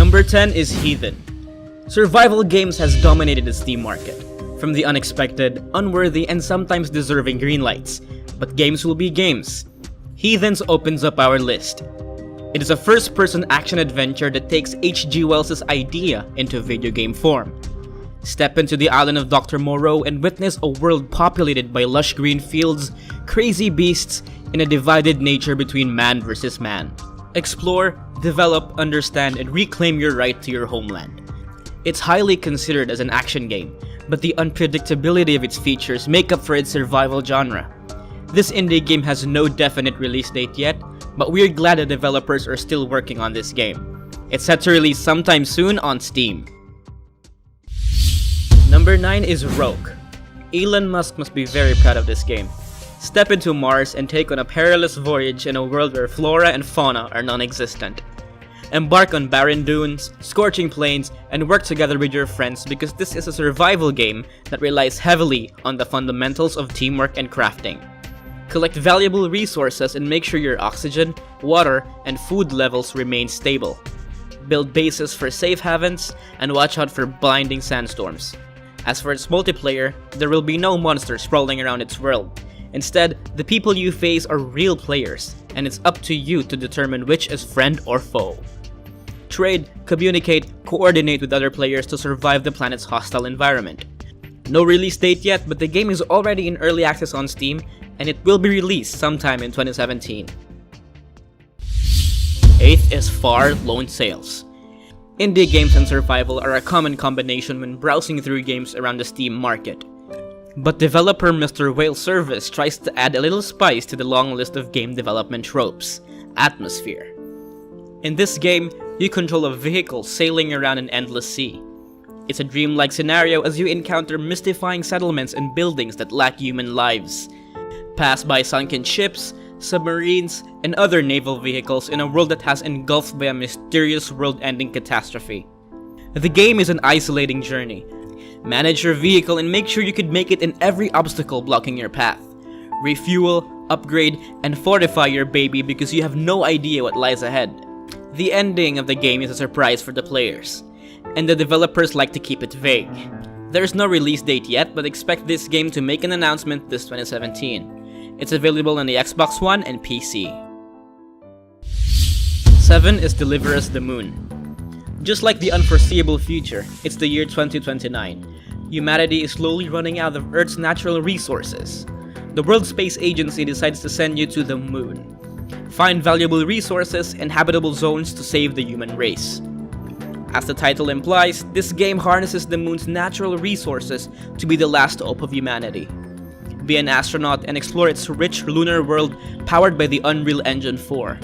Number 10 is Heathen. Survival games has dominated the Steam market, from the unexpected, unworthy, and sometimes deserving green lights. But games will be games. Heathens opens up our list. It is a first-person action-adventure that takes H.G. Wells' idea into video game form. Step into the island of Dr. Moreau and witness a world populated by lush green fields, crazy beasts, and a divided nature between man versus man. Explore, develop, understand, and reclaim your right to your homeland. It's highly considered as an action game, but the unpredictability of its features make up for its survival genre. This indie game has no definite release date yet, but we're glad the developers are still working on this game. It's set to release sometime soon on Steam. Number 9 is Rogue. Elon Musk must be very proud of this game. Step into Mars and take on a perilous voyage in a world where flora and fauna are non-existent. Embark on barren dunes, scorching plains, and work together with your friends because this is a survival game that relies heavily on the fundamentals of teamwork and crafting. Collect valuable resources and make sure your oxygen, water, and food levels remain stable. Build bases for safe havens, and watch out for blinding sandstorms. As for its multiplayer, there will be no monsters sprawling around its world. Instead, the people you face are real players, and it's up to you to determine which is friend or foe. Trade, communicate, coordinate with other players to survive the planet's hostile environment. No release date yet, but the game is already in early access on Steam, and it will be released sometime in 2017. 8th is Far Lone Sails. Indie games and survival are a common combination when browsing through games around the Steam market. But developer Mr. Whale Service tries to add a little spice to the long list of game development tropes: atmosphere. In this game, you control a vehicle sailing around an endless sea. It's a dreamlike scenario as you encounter mystifying settlements and buildings that lack human lives. Pass by sunken ships, submarines, and other naval vehicles in a world that has engulfed by a mysterious world-ending catastrophe. The game is an isolating journey. Manage your vehicle and make sure you can make it in every obstacle blocking your path. Refuel, upgrade, and fortify your baby because you have no idea what lies ahead. The ending of the game is a surprise for the players, and the developers like to keep it vague. There's no release date yet, but expect this game to make an announcement this 2017. It's available on the Xbox One and PC. 7 is Deliver Us the Moon. Just like the unforeseeable future, it's the year 2029. Humanity is slowly running out of Earth's natural resources. The World Space Agency decides to send you to the moon. Find valuable resources and habitable zones to save the human race. As the title implies, this game harnesses the moon's natural resources to be the last hope of humanity. Be an astronaut and explore its rich lunar world powered by the Unreal Engine 4.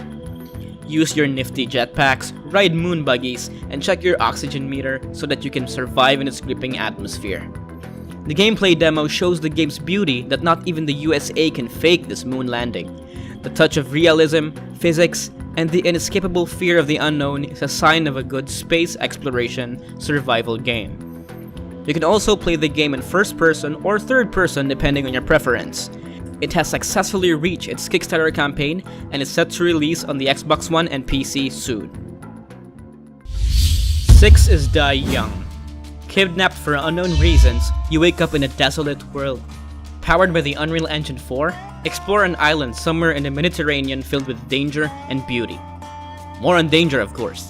Use your nifty jetpacks, ride moon buggies, and check your oxygen meter so that you can survive in its gripping atmosphere. The gameplay demo shows the game's beauty that not even the USA can fake this moon landing. The touch of realism, physics, and the inescapable fear of the unknown is a sign of a good space exploration survival game. You can also play the game in first person or third person depending on your preference. It has successfully reached its Kickstarter campaign and is set to release on the Xbox One and PC soon. 6 is Die Young. Kidnapped for unknown reasons, you wake up in a desolate world. Powered by the Unreal Engine 4, explore an island somewhere in the Mediterranean filled with danger and beauty. More on danger, of course.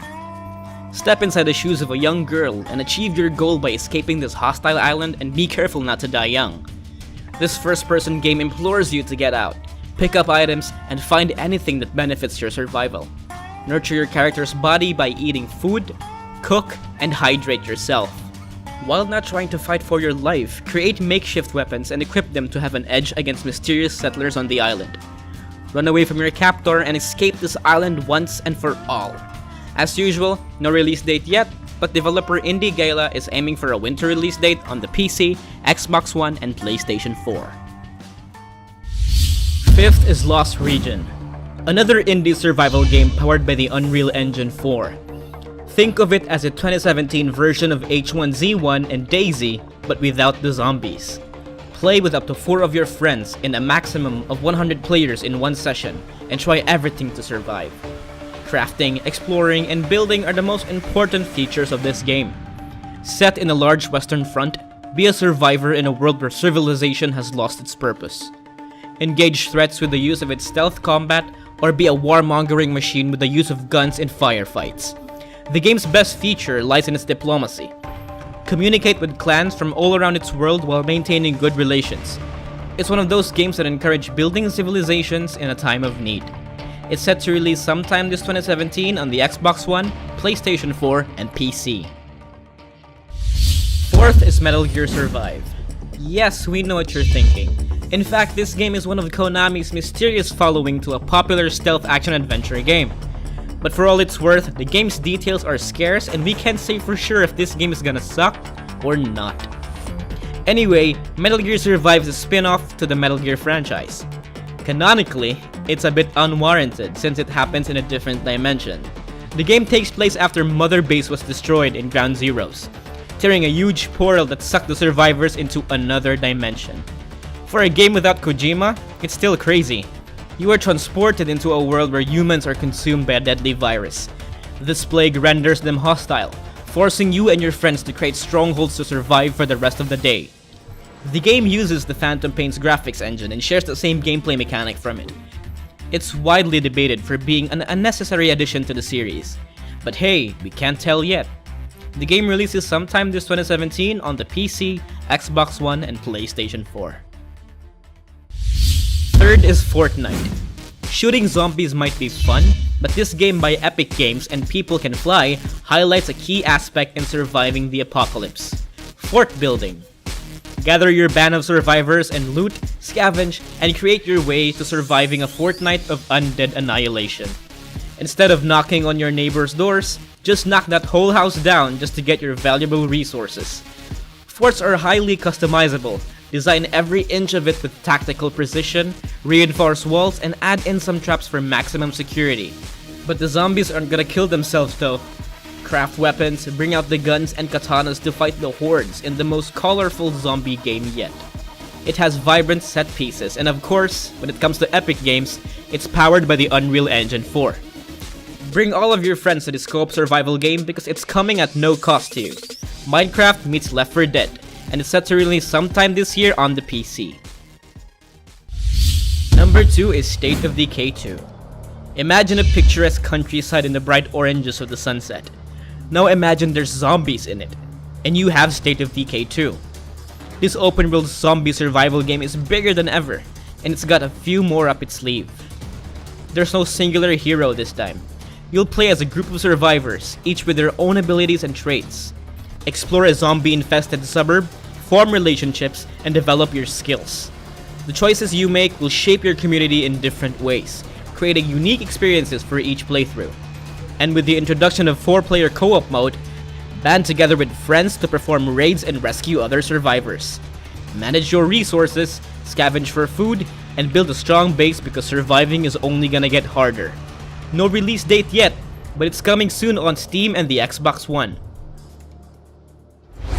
Step inside the shoes of a young girl and achieve your goal by escaping this hostile island, and be careful not to die young. This first-person game implores you to get out, pick up items, and find anything that benefits your survival. Nurture your character's body by eating food, cook, and hydrate yourself. While not trying to fight for your life, create makeshift weapons and equip them to have an edge against mysterious settlers on the island. Run away from your captor and escape this island once and for all. As usual, no release date yet, but developer Indie Gala is aiming for a winter release date on the PC, Xbox One, and PlayStation 4. 5th is Lost Region, another indie survival game powered by the Unreal Engine 4. Think of it as a 2017 version of H1Z1 and DayZ, but without the zombies. Play with up to 4 of your friends in a maximum of 100 players in one session, and try everything to survive. Crafting, exploring, and building are the most important features of this game. Set in a large western front, be a survivor in a world where civilization has lost its purpose. Engage threats with the use of its stealth combat, or be a warmongering machine with the use of guns in firefights. The game's best feature lies in its diplomacy. Communicate with clans from all around its world while maintaining good relations. It's one of those games that encourage building civilizations in a time of need. It's set to release sometime this 2017 on the Xbox One, PlayStation 4, and PC. Fourth is Metal Gear Survive. Yes, we know what you're thinking. In fact, this game is one of Konami's mysterious following to a popular stealth action-adventure game. But for all it's worth, the game's details are scarce and we can't say for sure if this game is gonna suck or not. Anyway, Metal Gear Survive is a spin-off to the Metal Gear franchise. Canonically, it's a bit unwarranted since it happens in a different dimension. The game takes place after Mother Base was destroyed in Ground Zeroes, tearing a huge portal that sucked the survivors into another dimension. For a game without Kojima, it's still crazy. You are transported into a world where humans are consumed by a deadly virus. This plague renders them hostile, forcing you and your friends to create strongholds to survive for the rest of the day. The game uses the Phantom Pain's graphics engine and shares the same gameplay mechanic from it. It's widely debated for being an unnecessary addition to the series. But hey, we can't tell yet. The game releases sometime this 2017 on the PC, Xbox One, and PlayStation 4. Third is Fortnite. Shooting zombies might be fun, but this game by Epic Games and People Can Fly highlights a key aspect in surviving the apocalypse: fort building. Gather your band of survivors and loot, scavenge, and create your way to surviving a fortnight of undead annihilation. Instead of knocking on your neighbor's doors, just knock that whole house down just to get your valuable resources. Forts are highly customizable. Design every inch of it with tactical precision, reinforce walls, and add in some traps for maximum security. But the zombies aren't gonna kill themselves though. Craft weapons, bring out the guns and katanas to fight the hordes in the most colorful zombie game yet. It has vibrant set pieces, and of course, when it comes to Epic Games, it's powered by the Unreal Engine 4. Bring all of your friends to this co-op survival game because it's coming at no cost to you. Minecraft meets Left 4 Dead, and it's set to release sometime this year on the PC. Number 2 is State of Decay 2. Imagine a picturesque countryside in the bright oranges of the sunset. Now imagine there's zombies in it, and you have State of Decay 2. This open world zombie survival game is bigger than ever, and it's got a few more up its sleeve. There's no singular hero this time. You'll play as a group of survivors, each with their own abilities and traits. Explore a zombie-infested suburb, form relationships, and develop your skills. The choices you make will shape your community in different ways, creating unique experiences for each playthrough. And with the introduction of 4-player co-op mode, band together with friends to perform raids and rescue other survivors. Manage your resources, scavenge for food, and build a strong base because surviving is only gonna get harder. No release date yet, but it's coming soon on Steam and the Xbox One.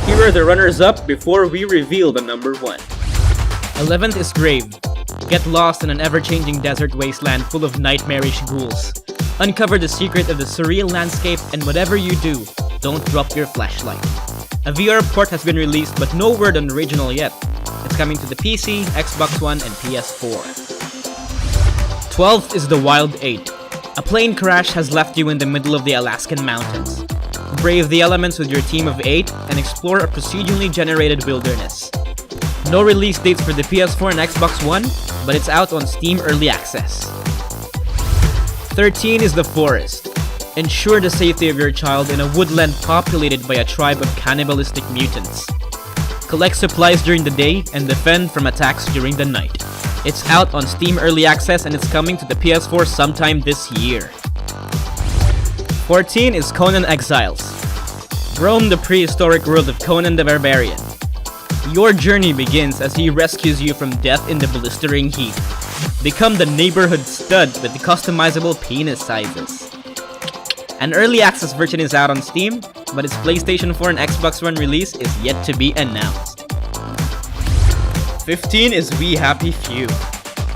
Here are the runners-up before we reveal the number 1. 11th is Grave. Get lost in an ever-changing desert wasteland full of nightmarish ghouls. Uncover the secret of the surreal landscape, and whatever you do, don't drop your flashlight. A VR port has been released, but no word on the original yet. It's coming to the PC, Xbox One, and PS4. 12th is The Wild 8. A plane crash has left you in the middle of the Alaskan mountains. Brave the elements with your team of 8 and explore a procedurally generated wilderness. No release dates for the PS4 and Xbox One, but it's out on Steam Early Access. 13 is The Forest. Ensure the safety of your child in a woodland populated by a tribe of cannibalistic mutants. Collect supplies during the day and defend from attacks during the night. It's out on Steam Early Access and it's coming to the PS4 sometime this year. 14 is Conan Exiles. Roam the prehistoric world of Conan the Barbarian. Your journey begins as he rescues you from death in the blistering heat. Become the neighborhood stud with the customizable penis sizes. An early access version is out on Steam, but its PlayStation 4 and Xbox One release is yet to be announced. 15 is We Happy Few.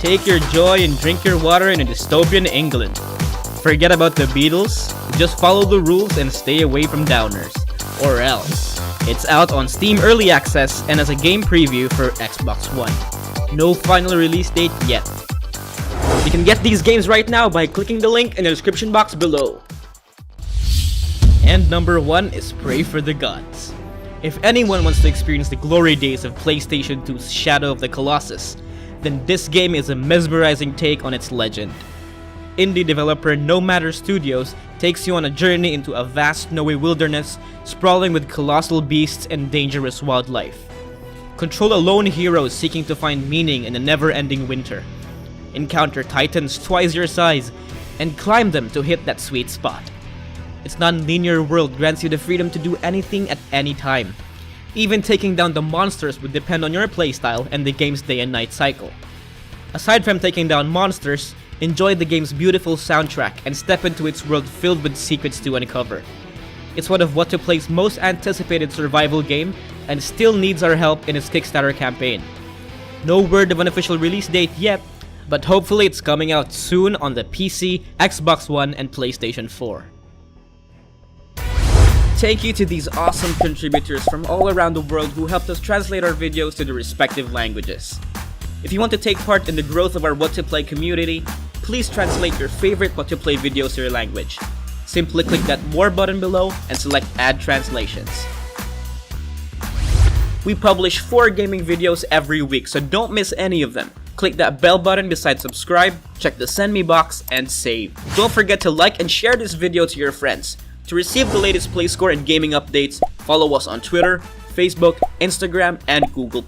Take your joy and drink your water in a dystopian England. Forget about the Beatles, just follow the rules and stay away from downers. Or else. It's out on Steam Early Access and as a game preview for Xbox One. No final release date yet. You can get these games right now by clicking the link in the description box below. And number 1 is Pray for the Gods. If anyone wants to experience the glory days of PlayStation 2's Shadow of the Colossus, then this game is a mesmerizing take on its legend. Indie developer No Matter Studios takes you on a journey into a vast snowy wilderness sprawling with colossal beasts and dangerous wildlife. Control a lone hero seeking to find meaning in a never-ending winter. Encounter titans twice your size and climb them to hit that sweet spot. Its non-linear world grants you the freedom to do anything at any time. Even taking down the monsters would depend on your playstyle and the game's day and night cycle. Aside from taking down monsters, enjoy the game's beautiful soundtrack and step into its world filled with secrets to uncover. It's one of What to Play's most anticipated survival game and still needs our help in its Kickstarter campaign. No word of an official release date yet, but hopefully it's coming out soon on the PC, Xbox One, and PlayStation 4. Thank you to these awesome contributors from all around the world who helped us translate our videos to the respective languages. If you want to take part in the growth of our What to Play community, please translate your favorite What to Play videos to your language. Simply click that More button below and select Add Translations. We publish 4 gaming videos every week, so don't miss any of them. Click that bell button beside subscribe, check the send me box, and save. Don't forget to like and share this video to your friends. To receive the latest play score and gaming updates, follow us on Twitter, Facebook, Instagram, and Google+.